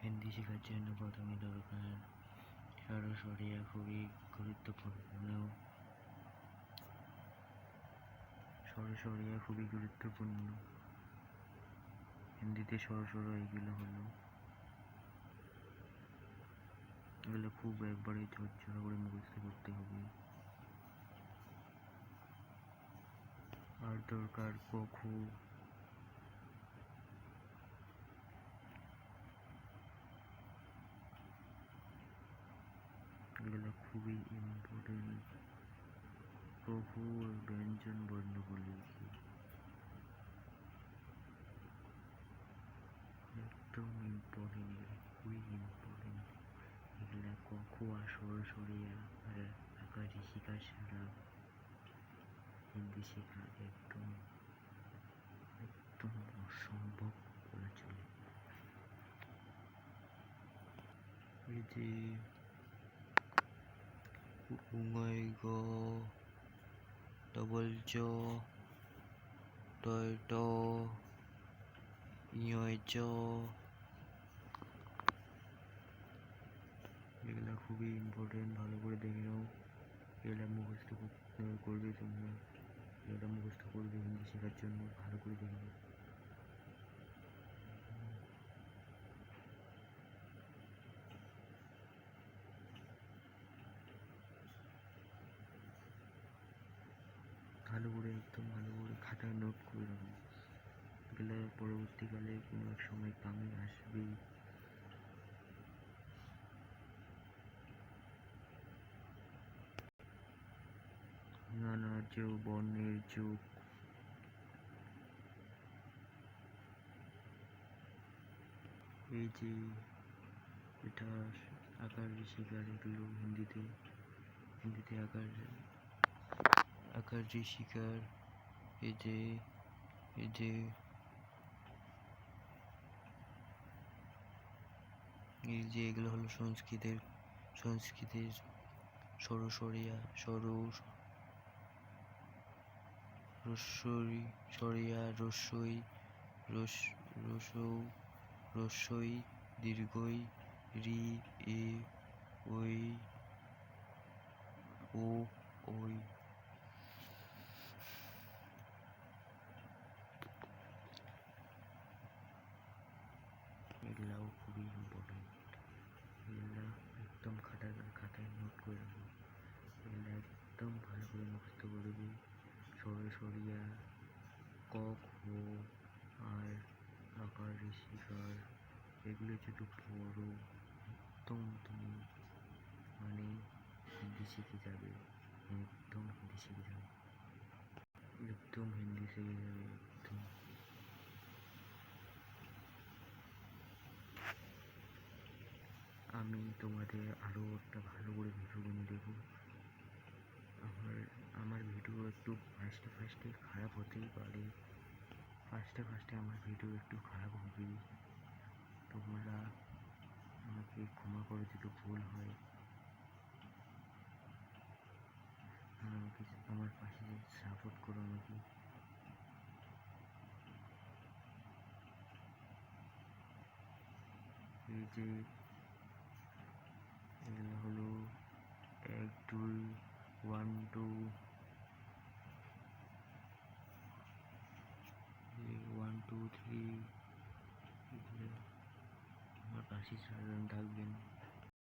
হিন্দি শেখার জন্য প্রথমে দরকার স্বরসরিয়া খুবই গুরুত্বপূর্ণ। হিন্দিতে স্বরসর এগুলো খুব একবারে ঝরঝরা করে মুখস্থ করতে হবে। আর দরকার ক খ, এগুলো খুবই ইম্পর্টেন্ট। ক খ ব্যঞ্জন বর্ণগুলি একদম ইম্পর্টেন্ট, খুবই ইম্পর্টেন্ট। এগুলা ক খ আর স্বরসরিয়া আর আকার ঋষিকা ছাড়া হিন্দি শেখা একদম একদম অসম্ভব বলা চলে। এই যে উঙয় গ, ডবল জ, টয় ট, ইয় চ, এগুলা খুবই ইম্পর্টেন্ট, ভালো করে দেখে নাও। এগুলা মুখস্থ করবে তোমরা, এগুলা মুখস্থ করবে হিন্দি শেখার জন্য, ভালো করে দেখে নাও। ভালো করে একদম ভালো করে খাতায় নোট করে রাখো। এগুলো পরবর্তীকালে কোনো এক সময় কামে আসবেই। নানা যোগ, বর্ণের যোগ, এই যে এটা আকার ঋষিকার, এগুলো হিন্দিতে আকার ঋষিকার। এই যে এগুলো হলো সংস্কৃতের স্বরসরিয়া, সরিয়া, রস্যই, দীর্ঘই, রি, এ, ওই, ও, ওই। এগুলাও খুবই ইম্পর্টেন্ট। এগুলা একদম খাতায় নোট করে রাখো। এগুলা একদম ভালো করে মুখস্থ করবে। স্বরসরিয়া, ক খ আর আকার ঋষিকার, এগুলো যদি পড়ো একদম তুমি মানে হিন্দি শিখে যাবে, একদম হিন্দি শিখে যাবে। আমি তোমাদের আরও একটা ভালো করে ভিডিও বানিয়ে দেবো। আমার ভিডিও একটু ফার্স্টে খারাপ হতেই পারে, ফার্স্টে আমার ভিডিও একটু খারাপ হবেই। তোমরা আমাকে ক্ষমা করে যদি ভুল হয়। আমাকে আমার পাশে সাপোর্ট করো আমাকে। এই যে এগুলো হলো 1 2 1 2 1 2 3। এগুলো আমার পাশে সাধারণ থাকবেন।